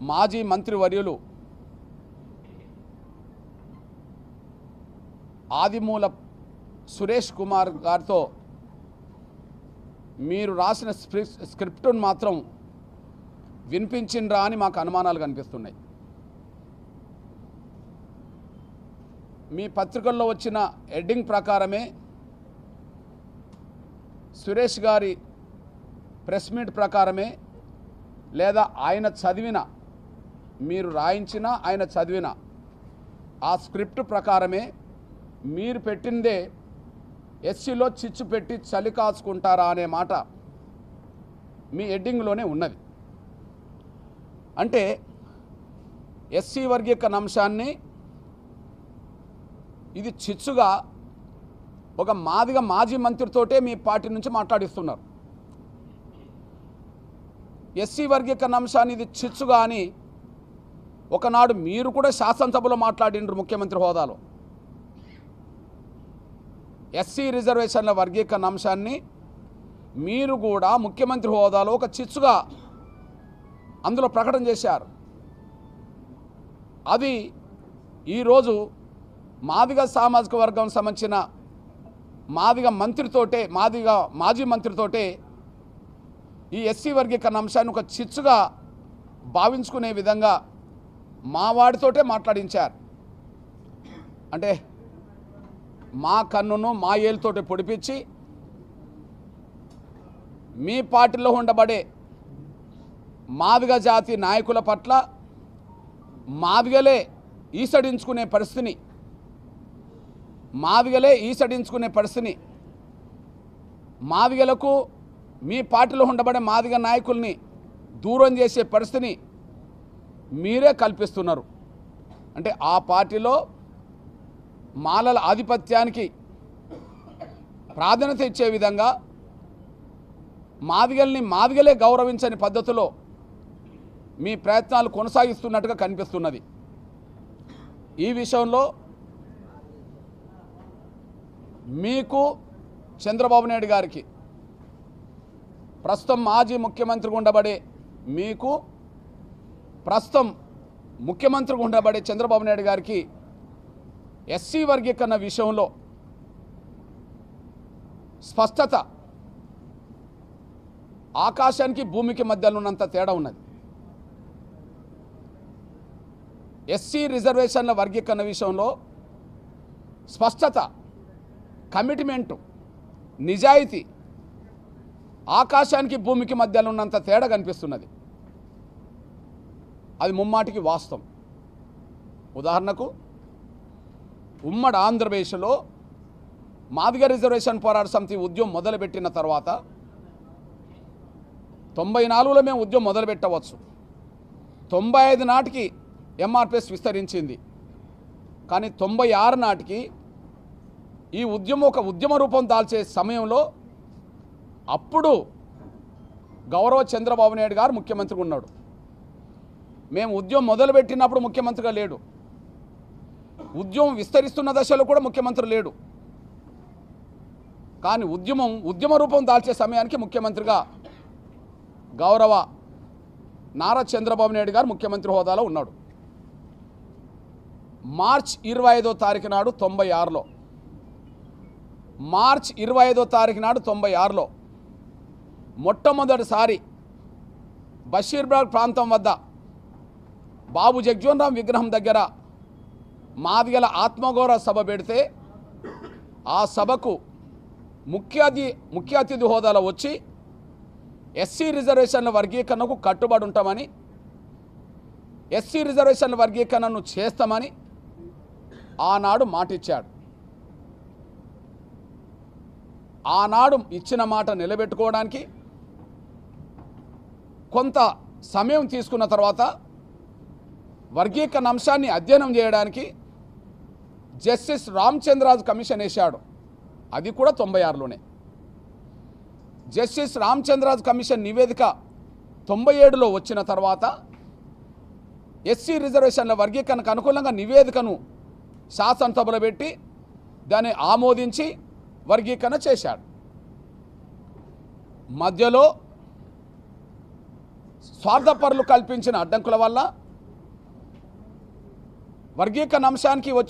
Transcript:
మాజీ మంత్రివర్యులు ఆదిమూల సురేష్ కుమార్ గారితో మీరు రాసిన స్క్రిప్టును మాత్రం వినిపించిండ్రా అని మాకు అనుమానాలు కనిపిస్తున్నాయి. మీ పత్రికల్లో వచ్చిన హెడ్డింగ్ ప్రకారమే సురేష్ గారి ప్రెస్ మీట్ ప్రకారమే లేదా ఆయన చదివిన, మీరు రాయించిన ఆయన చదివిన ఆ స్క్రిప్ట్ ప్రకారమే మీరు పెట్టిందే ఎస్సీలో చిచ్చు పెట్టి చలి కాచుకుంటారా అనే మాట మీ హెడ్డింగ్లోనే ఉన్నది. అంటే ఎస్సీ వర్గీకరణ అంశాన్ని ఇది చిచ్చుగా ఒక మాజీ మంత్రితోటే మీ పార్టీ నుంచి మాట్లాడిస్తున్నారు. ఎస్సీ వర్గీకరణ అంశాన్ని ఇది చిచ్చుగా అని ఒకనాడు మీరు కూడా శాసనసభలో మాట్లాడిండ్రు ముఖ్యమంత్రి హోదాలో. ఎస్సీ రిజర్వేషన్ల వర్గీకరణ అంశాన్ని మీరు కూడా ముఖ్యమంత్రి హోదాలో ఒక చిచ్చుగా అందులో ప్రకటన చేశారు. అది ఈరోజు మాదిగ సామాజిక వర్గం సంబంధించిన మాజీ మంత్రితోటే ఈ ఎస్సీ వర్గీకరణ అంశాన్ని ఒక చిచ్చుగా భావించుకునే విధంగా మా వాడితోటే మాట్లాడించారు. అంటే మా కన్నును మా ఏలుతోటి పొడిపించి మీ పార్టీలో ఉండబడే మాదిగ జాతి నాయకుల పట్ల మాదిగలే ఈసడించుకునే పరిస్థితిని మాదిగలకు మీ పార్టీలో ఉండబడే మాదిగ నాయకుల్ని దూరం చేసే పరిస్థితిని మీరే కల్పిస్తున్నారు. అంటే ఆ పార్టీలో మాలల ఆధిపత్యానికి ప్రాధాన్యత ఇచ్చే విధంగా మాదిగలే గౌరవించని పద్ధతిలో మీ ప్రయత్నాలు కొనసాగిస్తున్నట్టుగా కనిపిస్తున్నది. ఈ విషయంలో మీకు చంద్రబాబు నాయుడు గారికి, ప్రస్తుతం మాజీ ముఖ్యమంత్రిగా ఉండబడే మీకు, ప్రస్తుతం ముఖ్యమంత్రిగా ఉండబడే చంద్రబాబు నాయుడు గారికి ఎస్సీ వర్గీకరణ విషయంలో స్పష్టత ఆకాశానికి భూమికి మధ్యలో ఉన్నంత తేడా ఉన్నది. ఎస్సీ రిజర్వేషన్ల వర్గీకరణ విషయంలో స్పష్టత, కమిట్మెంటు, నిజాయితీ ఆకాశానికి భూమికి మధ్యలో ఉన్నంత తేడా కనిపిస్తున్నది. అది ముమ్మాటికి వాస్తవం. ఉదాహరణకు ఉమ్మడి ఆంధ్రప్రదేశ్లో మాదిగ రిజర్వేషన్ పోరాట సమితి ఉద్యమం మొదలుపెట్టిన తర్వాత 94లో మేము ఉద్యమం మొదలుపెట్టవచ్చు, 95 నాటికి ఎంఆర్పిఎస్ విస్తరించింది. కానీ 96 నాటికి ఈ ఉద్యమం ఒక ఉద్యమ రూపం దాల్చే సమయంలో అప్పుడు గౌరవ చంద్రబాబు నాయుడు గారు ముఖ్యమంత్రిగా ఉన్నాడు. మేము ఉద్యమం మొదలుపెట్టినప్పుడు ముఖ్యమంత్రిగా లేడు. ఉద్యమం విస్తరిస్తున్న దశలో కూడా ముఖ్యమంత్రి లేడు. కానీ ఉద్యమ రూపం దాల్చే సమయానికి ముఖ్యమంత్రిగా గౌరవ నారా చంద్రబాబు నాయుడు గారు ముఖ్యమంత్రి హోదాలో ఉన్నాడు. మార్చ్ 25వ తారీఖు నాడు 96లో మార్చ్ 25వ తారీఖు నాడు 96లో మొట్టమొదటిసారి బషీర్బాగ్ ప్రాంతం వద్ద బాబు జగ్జీవన్ రామ్ విగ్రహం దగ్గర మాదిగల ఆత్మగౌరవ సభ పెడితే ఆ సభకు ముఖ్య అతిథి హోదాలో వచ్చి ఎస్సీ రిజర్వేషన్ల వర్గీకరణకు కట్టుబడి ఉంటామని, ఎస్సీ రిజర్వేషన్ల వర్గీకరణను చేస్తామని ఆనాడు మాటిచ్చాడు. ఆనాడు ఇచ్చిన మాట నిలబెట్టుకోవడానికి కొంత సమయం తీసుకున్న తర్వాత వర్గీకరణ అంశాన్ని అధ్యయనం చేయడానికి జస్టిస్ రామచంద్రరాజు కమిషన్ వేశాడు. అది కూడా 96లోనే. జస్టిస్ రామచంద్రరాజు కమిషన్ నివేదిక 97లో వచ్చిన తర్వాత ఎస్సీ రిజర్వేషన్ల వర్గీకరణకు అనుకూలంగా నివేదికను శాసనసభలో పెట్టి దాన్ని ఆమోదించి వర్గీకరణ చేశాడు. మధ్యలో స్వార్థపరులు కల్పించిన అడ్డంకుల వల్ల వర్గీకరణ అంశానికి వచ్చి